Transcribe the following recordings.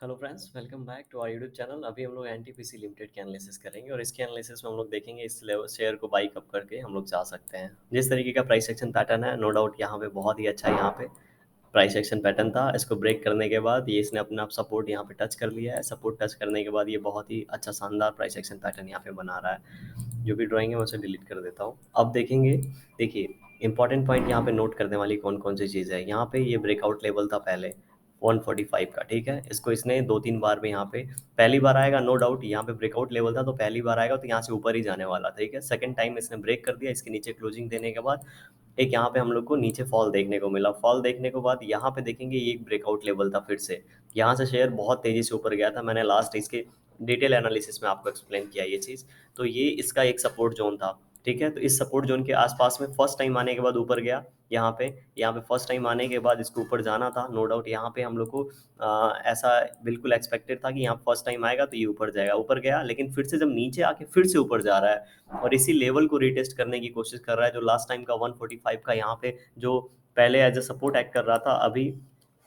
Hello friends, welcome back to our YouTube channel. अभी हम लोग एनटीपीसी लिमिटेड की एनालिसिस करेंगे और इसके एनालिसिस में हम लोग देखेंगे इस लेवल शेयर को बाई कब करके हम लोग जा सकते हैं। जिस तरीके का प्राइस एक्शन पैटर्न है, नो डाउट यहाँ पे बहुत ही अच्छा यहाँ पे प्राइस एक्शन पैटर्न था। इसको ब्रेक करने के बाद ये इसने अपना आप सपोर्ट यहाँ पे टच कर लिया है। सपोर्ट टच करने के बाद ये बहुत ही अच्छा शानदार प्राइस एक्शन पैटर्न यहाँ पे बना रहा है। जो भी ड्राइंग है मैं उसे डिलीट कर देता हूँ। अब देखेंगे, देखिए इंपॉर्टेंट पॉइंट यहाँ पे नोट करने वाली कौन कौन सी चीज़ है। यहाँ पे ये ब्रेकआउट लेवल था पहले 145 का, ठीक है। इसको इसने दो तीन बार में यहाँ पे पहली बार आएगा, नो डाउट यहाँ पे ब्रेकआउट लेवल था तो पहली बार आएगा तो यहाँ से ऊपर ही जाने वाला था, ठीक है। सेकंड टाइम इसने ब्रेक कर दिया, इसके नीचे क्लोजिंग देने के बाद एक यहाँ पे हम लोग को नीचे फॉल देखने को मिला। फॉल देखने के बाद यहाँ पे देखेंगे ये एक ब्रेकआउट लेवल था। फिर से यहाँ से शेयर बहुत तेजी से ऊपर गया था। मैंने लास्ट इसके डिटेल एनालिसिस में आपको एक्सप्लेन किया ये चीज़। तो ये इसका एक सपोर्ट जोन था, ठीक है। तो इस सपोर्ट जोन के आसपास में फर्स्ट टाइम आने के बाद ऊपर गया। यहाँ पे फर्स्ट टाइम आने के बाद इसको ऊपर जाना था, नो डाउट। यहाँ पे हम लोग को ऐसा बिल्कुल एक्सपेक्टेड था कि यहाँ फर्स्ट टाइम आएगा तो ये ऊपर जाएगा। ऊपर गया, लेकिन फिर से जब नीचे आके फिर से ऊपर जा रहा है और इसी लेवल को रिटेस्ट करने की कोशिश कर रहा है जो लास्ट टाइम का 145 का यहाँ पे जो पहले एज अ सपोर्ट एक्ट कर रहा था, अभी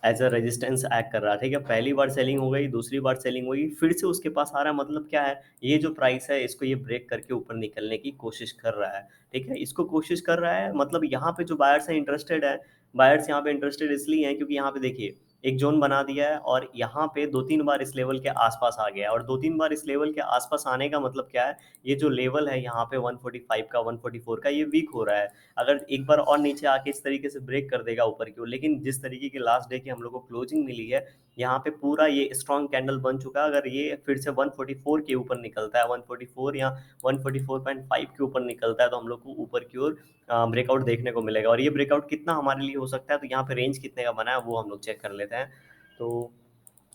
एज अ रेजिस्टेंस एक्ट कर रहा है, ठीक है। पहली बार सेलिंग हो गई, दूसरी बार सेलिंग हुई, फिर से उसके पास आ रहा है। मतलब क्या है, ये जो प्राइस है इसको ये ब्रेक करके ऊपर निकलने की कोशिश कर रहा है, ठीक है। इसको कोशिश कर रहा है, मतलब यहाँ पे जो बायर्स है इंटरेस्टेड है। बायर्स यहाँ पे इंटरेस्टेड इसलिए हैं क्योंकि यहाँ पे देखिए एक जोन बना दिया है और यहाँ पे दो तीन बार इस लेवल के आसपास आ गया है। और दो तीन बार इस लेवल के आसपास आने का मतलब क्या है, ये जो लेवल है यहाँ पे 145 का 144 का ये वीक हो रहा है। अगर एक बार और नीचे आके इस तरीके से ब्रेक कर देगा ऊपर की ओर, लेकिन जिस तरीके की लास्ट डे की हम लोग को क्लोजिंग मिली है, यहाँ पे पूरा ये स्ट्रॉन्ग कैंडल बन चुका है। अगर ये फिर से 144 के ऊपर निकलता है, 144 या 144.5 के ऊपर निकलता है तो हम लोग को ऊपर की ओर ब्रेकआउट देखने को मिलेगा। और ये ब्रेकआउट कितना हमारे लिए हो सकता है, तो यहाँ पे रेंज कितने का बना है वो हम लोग चेक कर लेते हैं। तो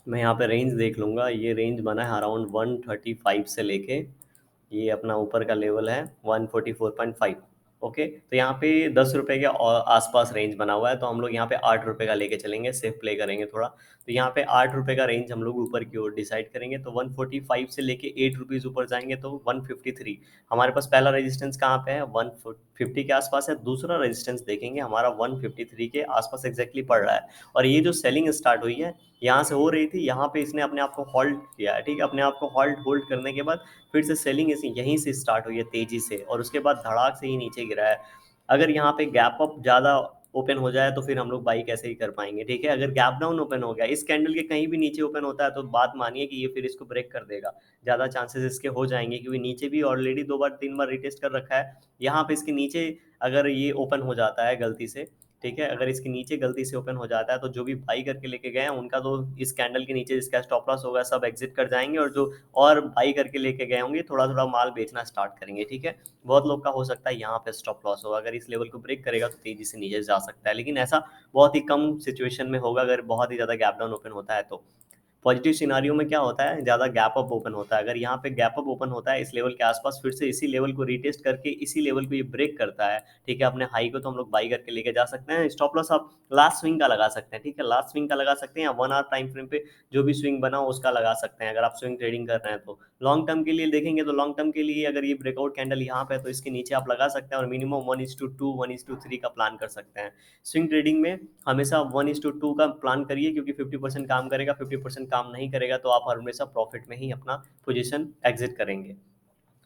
मैं यहाँ पे रेंज देख लूँगा। ये रेंज बना है अराउंड 135 से लेके, ये अपना ऊपर का लेवल है 144.5। ओके, तो यहाँ पे 10 रुपए के आसपास रेंज बना हुआ है, तो हम लोग यहाँ पे 8 रुपए का लेके चलेंगे, सेफ प्ले करेंगे थोड़ा। तो यहाँ पे 8 रुपए का रेंज हम लोग ऊपर की ओर डिसाइड करेंगे। तो 145 से लेके 8 रुपीज ऊपर जाएंगे तो 153। हमारे पास पहला रेजिस्टेंस कहाँ पे है, 150 के आसपास है। दूसरा रेजिस्टेंस देखेंगे हमारा 153 के आसपास एग्जैक्टली पड़ रहा है। और ये जो सेलिंग स्टार्ट हुई है यहाँ से हो रही थी, यहाँ पे इसने अपने आप को होल्ड किया है, ठीक है। अपने आप को होल्ड करने के बाद फिर से सेलिंग इसी यहीं से स्टार्ट हुई है तेजी से, और उसके बाद धड़ाक से ही नीचे गिरा है। अगर यहाँ पे गैप अप ज़्यादा ओपन हो जाए तो फिर हम लोग बाई कैसे ही कर पाएंगे, ठीक है। अगर गैप डाउन ओपन हो गया, इस कैंडल के कहीं भी नीचे ओपन होता है तो बात मानिए कि ये फिर इसको ब्रेक कर देगा। ज़्यादा चांसेस इसके हो जाएंगे क्योंकि नीचे भी ऑलरेडी दो बार तीन बार रिटेस्ट कर रखा है। यहाँ पे इसके नीचे अगर ये ओपन हो जाता है गलती से, ठीक है, अगर इसके नीचे गलती से ओपन हो जाता है तो जो भी बाई करके लेके गए हैं उनका तो इस कैंडल के नीचे जिसका स्टॉप लॉस होगा सब एग्जिट कर जाएंगे, और जो और बाई करके लेके गए होंगे थोड़ा थोड़ा माल बेचना स्टार्ट करेंगे, ठीक है। बहुत लोग का हो सकता है यहाँ पे स्टॉप लॉस होगा, अगर इस लेवल को ब्रेक करेगा तो तेजी से नीचे जा सकता है, लेकिन ऐसा बहुत ही कम सिचुएशन में होगा अगर बहुत ही ज़्यादा गैप डाउन ओपन होता है तो। पॉजिटिव सिनारियो में क्या होता है, ज़्यादा गैप अप ओपन होता है। अगर यहाँ पे गैप अप ओपन होता है इस लेवल के आसपास, फिर से इसी लेवल को रिटेस्ट करके इसी लेवल को ये ब्रेक करता है, ठीक है। अपने हाई को तो हम लोग बाई करके लेके जा सकते हैं। स्टॉप लॉस आप लास्ट स्विंग का लगा सकते हैं, ठीक है। लास्ट स्विंग का लगा सकते हैं या 1 आवर टाइम फ्रेम पे जो भी स्विंग बना हो उसका लगा सकते हैं अगर आप स्विंग ट्रेडिंग कर रहे हैं तो। लॉन्ग टर्म के लिए देखेंगे तो लॉन्ग टर्म के लिए अगर ये ब्रेकआउट कैंडल यहाँ पे है तो इसके नीचे आप लगा सकते हैं और मिनिमम 1:2 1:3 का प्लान कर सकते हैं। स्विंग ट्रेडिंग में हमेशा 1:2 का प्लान करिए क्योंकि 50% काम करेगा, 50% काम नहीं करेगा तो आप हमेशा प्रॉफिट में ही अपना पोजीशन एग्जिट करेंगे।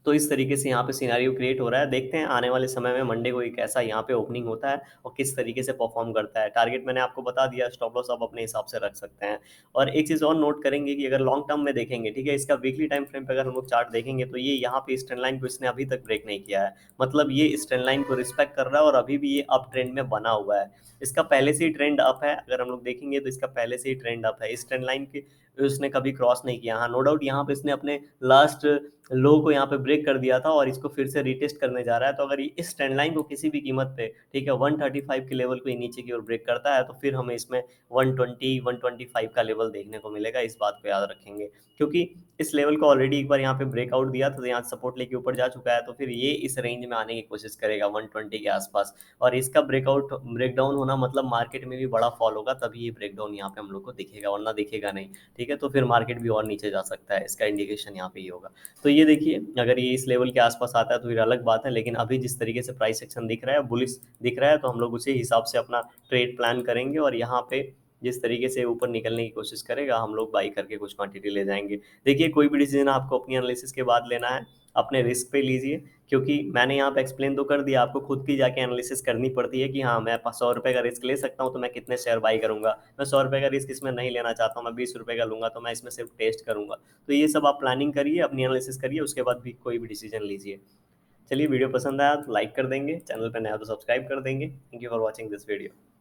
तो इस तरीके से यहाँ पे सिनेरियो क्रिएट हो रहा है। देखते हैं आने वाले समय में मंडे को एक ऐसा यहाँ पे ओपनिंग होता है और किस तरीके से परफॉर्म करता है। टारगेट मैंने आपको बता दिया, स्टॉप लॉस आप अपने हिसाब से रख सकते हैं। और एक चीज़ और नोट करेंगे कि अगर लॉन्ग टर्म में देखेंगे, ठीक है, इसका वीकली टाइम फ्रेम पे अगर हम लोग चार्ट देखेंगे तो ये यहाँ पे इस ट्रेंड लाइन को इसने अभी तक ब्रेक नहीं किया है। मतलब ये इस ट्रेंड लाइन को रिस्पेक्ट कर रहा है और अभी भी ये अप ट्रेंड में बना हुआ है। इसका पहले से ही ट्रेंड अप है, अगर हम लोग देखेंगे तो इसका पहले से ही ट्रेंड अप है। इस ट्रेंड लाइन के उसने कभी क्रॉस नहीं किया। हाँ, नो डाउट यहाँ पे इसने अपने लास्ट लो को यहाँ पे ब्रेक कर दिया था और इसको फिर से रिटेस्ट करने जा रहा है। तो अगर ये इस ट्रेंड लाइन को किसी भी कीमत पे, ठीक है, 135 के लेवल को ये नीचे की ओर ब्रेक करता है तो फिर हमें इसमें 120 125 का लेवल देखने को मिलेगा। इस बात को याद रखेंगे क्योंकि इस लेवल को ऑलरेडी एक बार यहाँ पे ब्रेकआउट दिया था तो यहाँ सपोर्ट लेके ऊपर जा चुका है, तो फिर ये इस रेंज में आने की कोशिश करेगा 120 के आसपास। और इसका ब्रेकआउट ब्रेकडाउन होना मतलब मार्केट में भी बड़ा फॉल होगा, तभी ये ब्रेकडाउन यहाँ पे हम लोग को दिखेगा, वरना दिखेगा नहीं, ठीक है। तो फिर मार्केट भी और नीचे जा सकता है, इसका इंडिकेशन यहाँ पे ये होगा। तो ये देखिए अगर ये इस लेवल के आसपास आता है तो फिर अलग बात है, लेकिन अभी जिस तरीके से प्राइस एक्शन दिख रहा है, बुलिश दिख रहा है, तो हम लोग उसी हिसाब से अपना ट्रेड प्लान करेंगे। और यहाँ पे जिस तरीके से ऊपर निकलने की कोशिश करेगा, हम लोग बाई करके कुछ क्वांटिटी ले जाएंगे। देखिए, कोई भी डिसीजन आपको अपनी एनालिसिस के बाद लेना है, अपने रिस्क पे लीजिए, क्योंकि मैंने यहाँ पे एक्सप्लेन तो कर दिया, आपको खुद की जाके एनालिसिस करनी पड़ती है कि हाँ, मैं 100 रुपए का रिस्क ले सकता हूँ तो मैं कितने शेयर बाई करूंगा, मैं 100 रुपए का रिस्क इसमें नहीं लेना चाहता हूँ, मैं 20 रुपए का लूंगा तो मैं इसमें सिर्फ टेस्ट करूंगा। तो ये सब आप प्लानिंग करिए, अपनी एनालिसिस करिए, उसके बाद भी कोई भी डिसीजन लीजिए। चलिए, वीडियो पसंद आया तो लाइक कर देंगे, चैनल पर नया तो सब्सक्राइब कर देंगे। Thank you for watching this video.